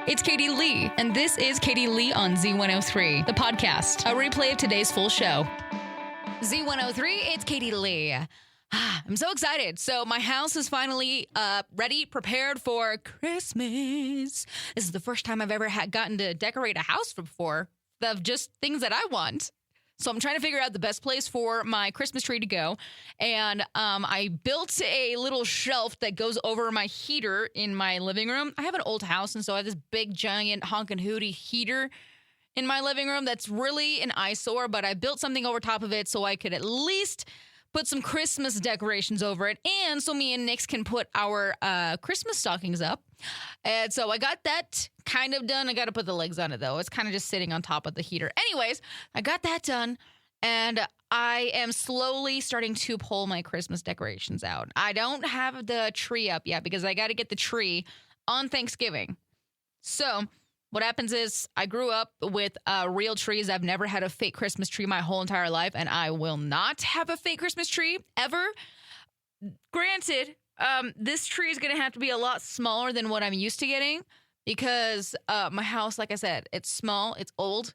It's Katie Lee, and this is Katie Lee on Z103, the podcast, a replay of today's full show. Z103, it's Katie Lee. I'm so excited. So my house is finally ready, prepared for Christmas. This is the first time I've ever gotten to decorate a house before of just things that I want. So I'm trying to figure out the best place for my Christmas tree to go. And I built a little shelf that goes over my heater in my living room. I have an old house, and so I have this big, giant, honkin' hootie heater in my living room that's really an eyesore, but I built something over top of it so I could at least put some Christmas decorations over it, and so me and Nix can put our Christmas stockings up. And so I got that kind of done. I got to put the legs on it, though. It's kind of just sitting on top of the heater. Anyways, I got that done, and I am slowly starting to pull my Christmas decorations out. I don't have the tree up yet because I got to get the tree on Thanksgiving. So what happens is I grew up with real trees. I've never had a fake Christmas tree my whole entire life, and I will not have a fake Christmas tree ever. Granted, this tree is going to have to be a lot smaller than what I'm used to getting because my house, like I said, it's small, it's old.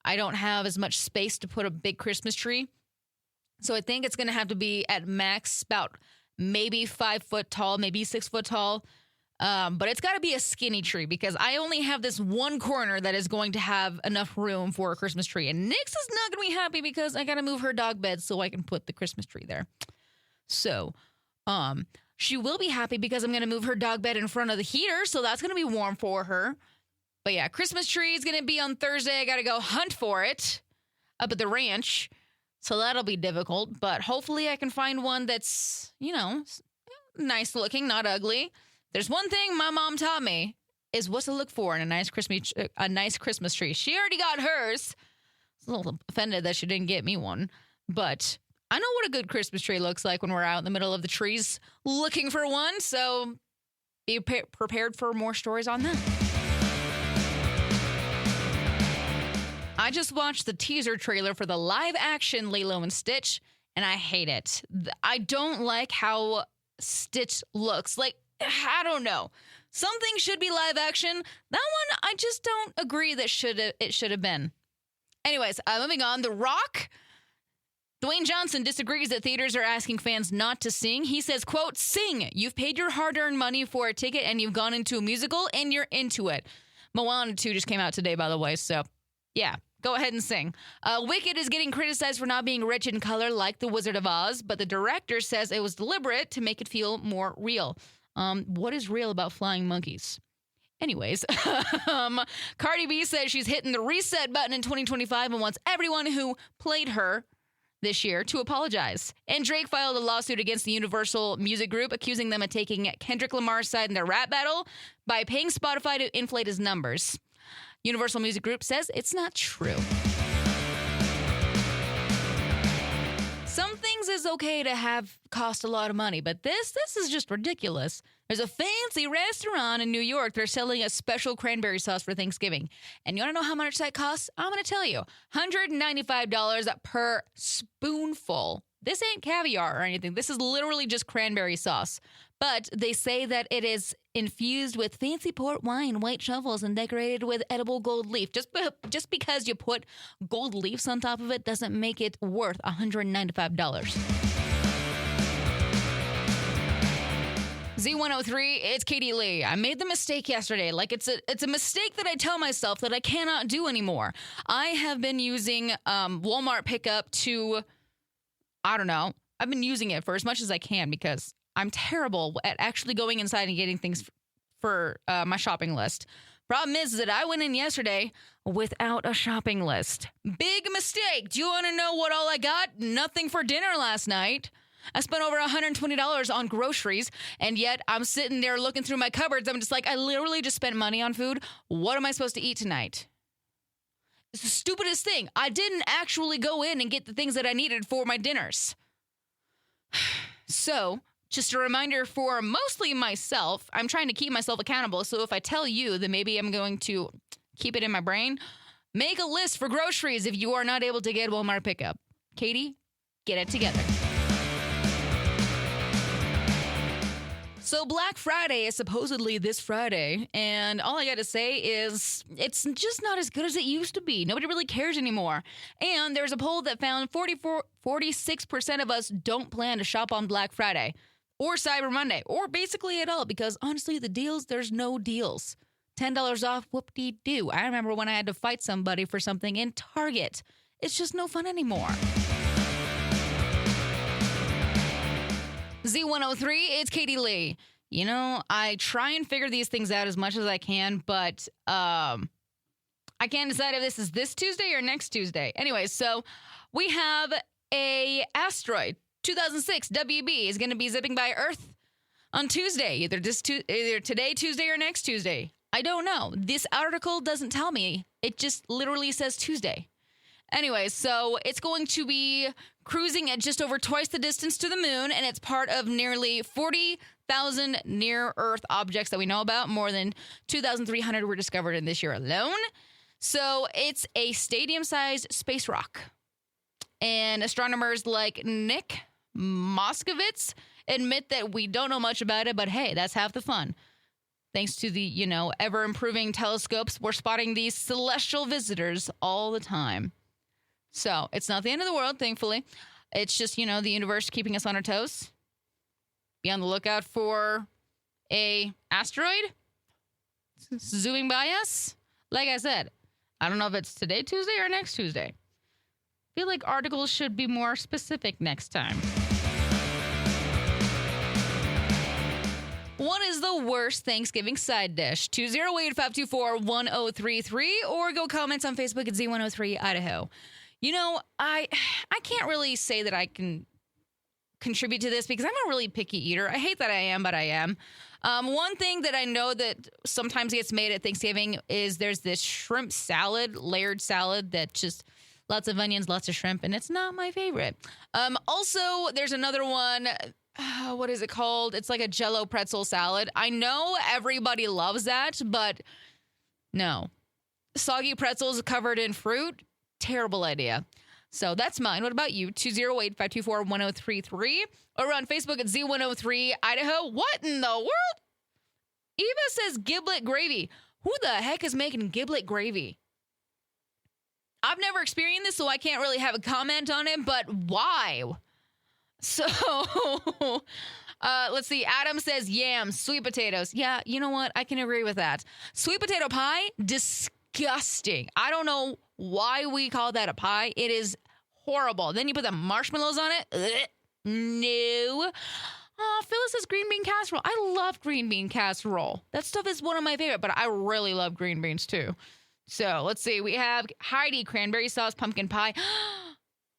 I don't have as much space to put a big Christmas tree. So I think it's going to have to be at max about maybe 5 foot tall, maybe 6 foot tall. But it's got to be a skinny tree because I only have this one corner that is going to have enough room for a Christmas tree. And Nix is not going to be happy because I got to move her dog bed so I can put the Christmas tree there. So, she will be happy because I'm going to move her dog bed in front of the heater. So that's going to be warm for her. But yeah, Christmas tree is going to be on Thursday. I got to go hunt for it up at the ranch. So that'll be difficult. But hopefully I can find one that's, nice looking, not ugly. There's one thing my mom taught me is what to look for in a nice Christmas tree. She already got hers. I was a little offended that she didn't get me one. But I know what a good Christmas tree looks like when we're out in the middle of the trees looking for one. So be prepared for more stories on that. I just watched the teaser trailer for the live-action Lilo and Stitch, and I hate it. I don't like how Stitch looks. I don't know. Something should be live action. That one, I just don't agree that it should have been. Anyways, moving on. The Rock, Dwayne Johnson disagrees that theaters are asking fans not to sing. He says, quote, "Sing. You've paid your hard-earned money for a ticket and you've gone into a musical and you're into it." Moana 2 just came out today, by the way, so yeah. Go ahead and sing. Wicked is getting criticized for not being rich in color like The Wizard of Oz, but the director says it was deliberate to make it feel more real. What is real about flying monkeys? Anyways, Cardi B says she's hitting the reset button in 2025 and wants everyone who played her this year to apologize. And Drake filed a lawsuit against the Universal Music Group, accusing them of taking Kendrick Lamar's side in their rap battle by paying Spotify to inflate his numbers. Universal Music Group says it's not true. Some things is okay to have cost a lot of money, but this is just ridiculous. There's a fancy restaurant in New York. They're selling a special cranberry sauce for Thanksgiving. And you want to know how much that costs? I'm going to tell you. $195 per spoonful. This ain't caviar or anything. This is literally just cranberry sauce. But they say that it is infused with fancy port wine, white truffles, and decorated with edible gold leaf. Just because you put gold leaves on top of it doesn't make it worth $195. Z103, it's Katie Lee. I made the mistake yesterday. It's a mistake that I tell myself that I cannot do anymore. I have been using Walmart pickup to, I don't know. I've been using it for as much as I can because I'm terrible at actually going inside and getting things for my shopping list. Problem is that I went in yesterday without a shopping list. Big mistake. Do you want to know what all I got? Nothing for dinner last night. I spent over $120 on groceries, and yet I'm sitting there looking through my cupboards. I'm just like, I literally just spent money on food. What am I supposed to eat tonight? It's the stupidest thing. I didn't actually go in and get the things that I needed for my dinners. So, just a reminder for mostly myself, I'm trying to keep myself accountable. So if I tell you, then maybe I'm going to keep it in my brain. Make a list for groceries if you are not able to get Walmart pickup. Katie, get it together. So Black Friday is supposedly this Friday, and all I got to say is it's just not as good as it used to be. Nobody really cares anymore. And there's a poll that found 46% of us don't plan to shop on Black Friday or Cyber Monday or basically at all because honestly, the deals, there's no deals. $10 off, whoop-de-doo. I remember when I had to fight somebody for something in Target. It's just no fun anymore. Z103, it's Katie Lee. You know, I try and figure these things out as much as I can, but I can't decide if this is this Tuesday or next Tuesday. Anyway, so we have a asteroid, 2006 WB, is going to be zipping by Earth on Tuesday, either today, Tuesday, or next Tuesday. I don't know. This article doesn't tell me. It just literally says Tuesday. Anyway, so it's going to be cruising at just over twice the distance to the moon, and it's part of nearly 40,000 near-Earth objects that we know about. More than 2,300 were discovered in this year alone. So it's a stadium-sized space rock. And astronomers like Nick Moskovitz admit that we don't know much about it, but hey, that's half the fun. Thanks to the, ever-improving telescopes, we're spotting these celestial visitors all the time. So it's not the end of the world, thankfully. It's just, the universe keeping us on our toes. Be on the lookout for a asteroid zooming by us. Like I said, I don't know if it's today, Tuesday, or next Tuesday. I feel like articles should be more specific next time. What is the worst Thanksgiving side dish? 208-524-1033 or go comments on Facebook at Z103 Idaho. I can't really say that I can contribute to this because I'm a really picky eater. I hate that I am, but I am. One thing that I know that sometimes gets made at Thanksgiving is there's this shrimp salad, layered salad that just lots of onions, lots of shrimp, and it's not my favorite. Also, there's another one. What is it called? It's like a Jell-O pretzel salad. I know everybody loves that, but no. Soggy pretzels covered in fruit, terrible idea. So that's mine. What about you? 208-524-1033 or on Facebook at Z103 Idaho. What in the world? Eva says giblet gravy. Who the heck is making giblet gravy? I've never experienced this, so I can't really have a comment on it, but why? So, let's see. Adam says yams, sweet potatoes. Yeah, you know what? I can agree with that. Sweet potato pie, disgusting. I don't know why we call that a pie. It is horrible. Then you put the marshmallows on it. Ugh, no. Oh, Phyllis says green bean casserole. I love green bean casserole. That stuff is one of my favorite, but I really love green beans too. So, let's see. We have Heidi, cranberry sauce, pumpkin pie.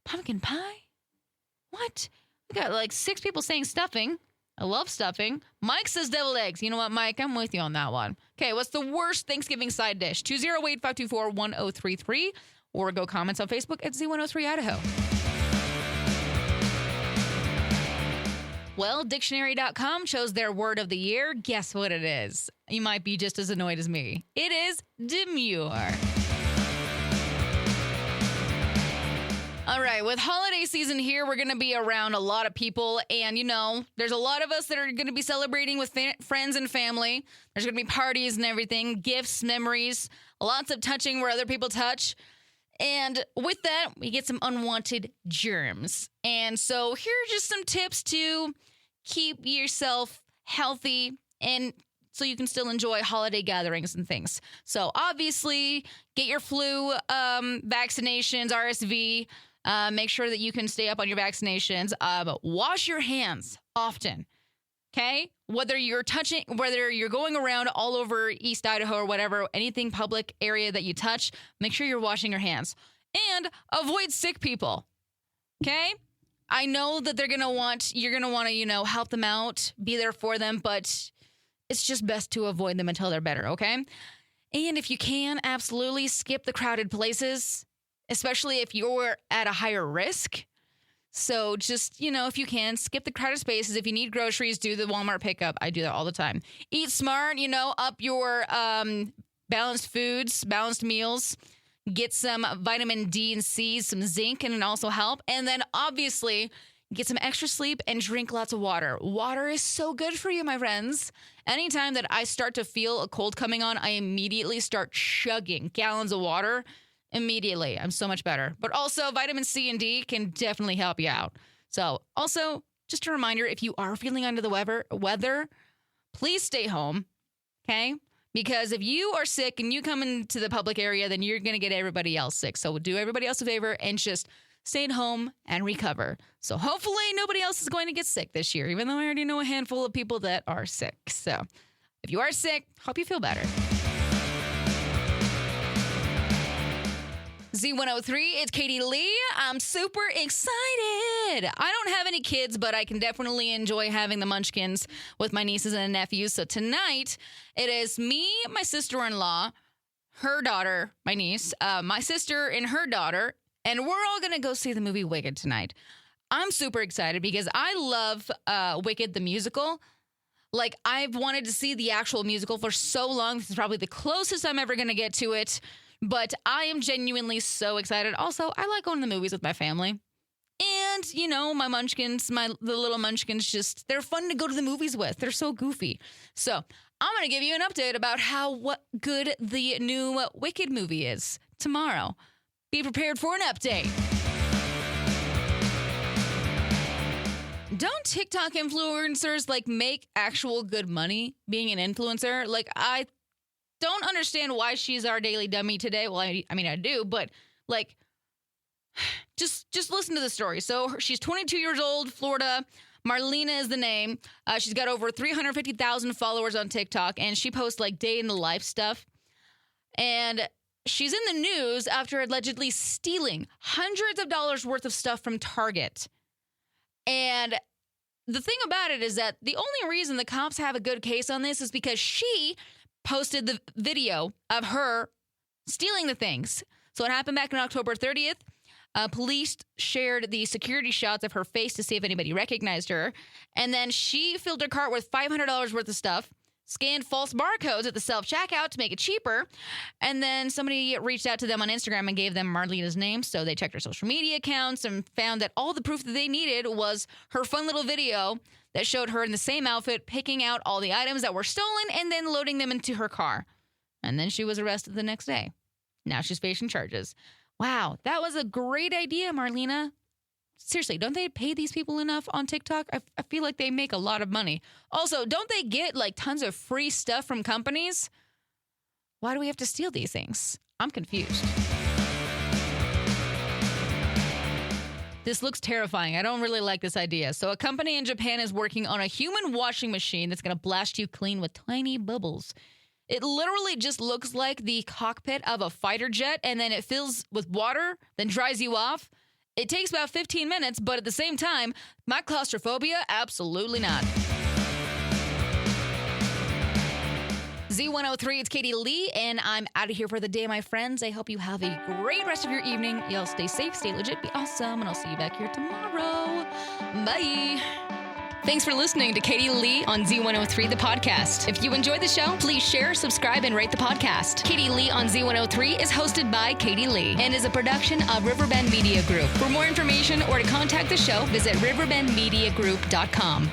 Pumpkin pie? What? We got like 6 people saying stuffing. I love stuffing. Mike says deviled eggs. You know what, Mike? I'm with you on that one. Okay, what's the worst Thanksgiving side dish? 208-524-1033 or go comments on Facebook at Z103 Idaho. Well, dictionary.com chose their word of the year. Guess what it is? You might be just as annoyed as me. It is demure. All right, with holiday season here, we're going to be around a lot of people. And, there's a lot of us that are going to be celebrating with friends and family. There's going to be parties and everything, gifts, memories, lots of touching where other people touch. And with that, we get some unwanted germs. And so here are just some tips to keep yourself healthy and so you can still enjoy holiday gatherings and things. So obviously, get your flu vaccinations, RSV. Make sure that you can stay up on your vaccinations. Wash your hands often, okay? Whether you're going around all over East Idaho or whatever, anything public area that you touch, make sure you're washing your hands. And avoid sick people, okay? I know that you're going to want to, help them out, be there for them, but it's just best to avoid them until they're better, okay? And if you can, absolutely skip the crowded places, especially if you're at a higher risk. So just, if you can, skip the crowded spaces. If you need groceries, do the Walmart pickup. I do that all the time. Eat smart, up your balanced foods, balanced meals. Get some vitamin D and C, some zinc, and it also help. And then obviously get some extra sleep, and drink lots of water. Water is so good for you, my friends. Anytime that I start to feel a cold coming on, I immediately start chugging gallons of water. Immediately. I'm so much better. But also, vitamin C and D can definitely help you out. So, also, just a reminder, if you are feeling under the weather, please stay home, okay? Because if you are sick and you come into the public area, then you're going to get everybody else sick. So do everybody else a favor and just stay at home and recover. So hopefully nobody else is going to get sick this year, even though I already know a handful of people that are sick. So if you are sick, hope you feel better. Z103, it's Katie Lee. I'm super excited. I don't have any kids, but I can definitely enjoy having the munchkins with my nieces and nephews. So tonight, it is me, my sister-in-law, her daughter, my niece, my sister and her daughter, and we're all going to go see the movie Wicked tonight. I'm super excited because I love Wicked the musical. Like, I've wanted to see the actual musical for so long. This is probably the closest I'm ever going to get to it. But I am genuinely so excited. Also, I like going to the movies with my family. And, you know, my munchkins, the little munchkins, they're fun to go to the movies with. They're so goofy. So I'm going to give you an update about what good the new Wicked movie is tomorrow. Be prepared for an update. Don't TikTok influencers, make actual good money being an influencer? I don't understand why she's our daily dummy today. Well, I mean, I do, but just listen to the story. So she's 22 years old, Florida. Marlena is the name. She's got over 350,000 followers on TikTok, and she posts day in the life stuff. And she's in the news after allegedly stealing hundreds of dollars worth of stuff from Target. And the thing about it is that the only reason the cops have a good case on this is because she posted the video of her stealing the things. So it happened back on October 30th. Police shared the security shots of her face to see if anybody recognized her. And then she filled her cart with $500 worth of stuff, scanned false barcodes at the self-checkout to make it cheaper. And then somebody reached out to them on Instagram and gave them Marlena's name. So they checked her social media accounts and found that all the proof that they needed was her fun little video that showed her in the same outfit, picking out all the items that were stolen and then loading them into her car. And then she was arrested the next day. Now she's facing charges. Wow, that was a great idea, Marlena. Seriously, don't they pay these people enough on TikTok? I feel like they make a lot of money. Also, don't they get tons of free stuff from companies? Why do we have to steal these things? I'm confused. This looks terrifying. I don't really like this idea. So a company in Japan is working on a human washing machine that's going to blast you clean with tiny bubbles. It literally just looks like the cockpit of a fighter jet, and then it fills with water, then dries you off. It takes about 15 minutes, but at the same time, my claustrophobia, absolutely not. Z103, it's Katie Lee, and I'm out of here for the day, my friends. I hope you have a great rest of your evening. Y'all stay safe, stay legit, be awesome, and I'll see you back here tomorrow. Bye. Thanks for listening to Katie Lee on Z103, the podcast. If you enjoyed the show, please share, subscribe, and rate the podcast. Katie Lee on Z103 is hosted by Katie Lee and is a production of Riverbend Media Group. For more information or to contact the show, visit riverbendmediagroup.com.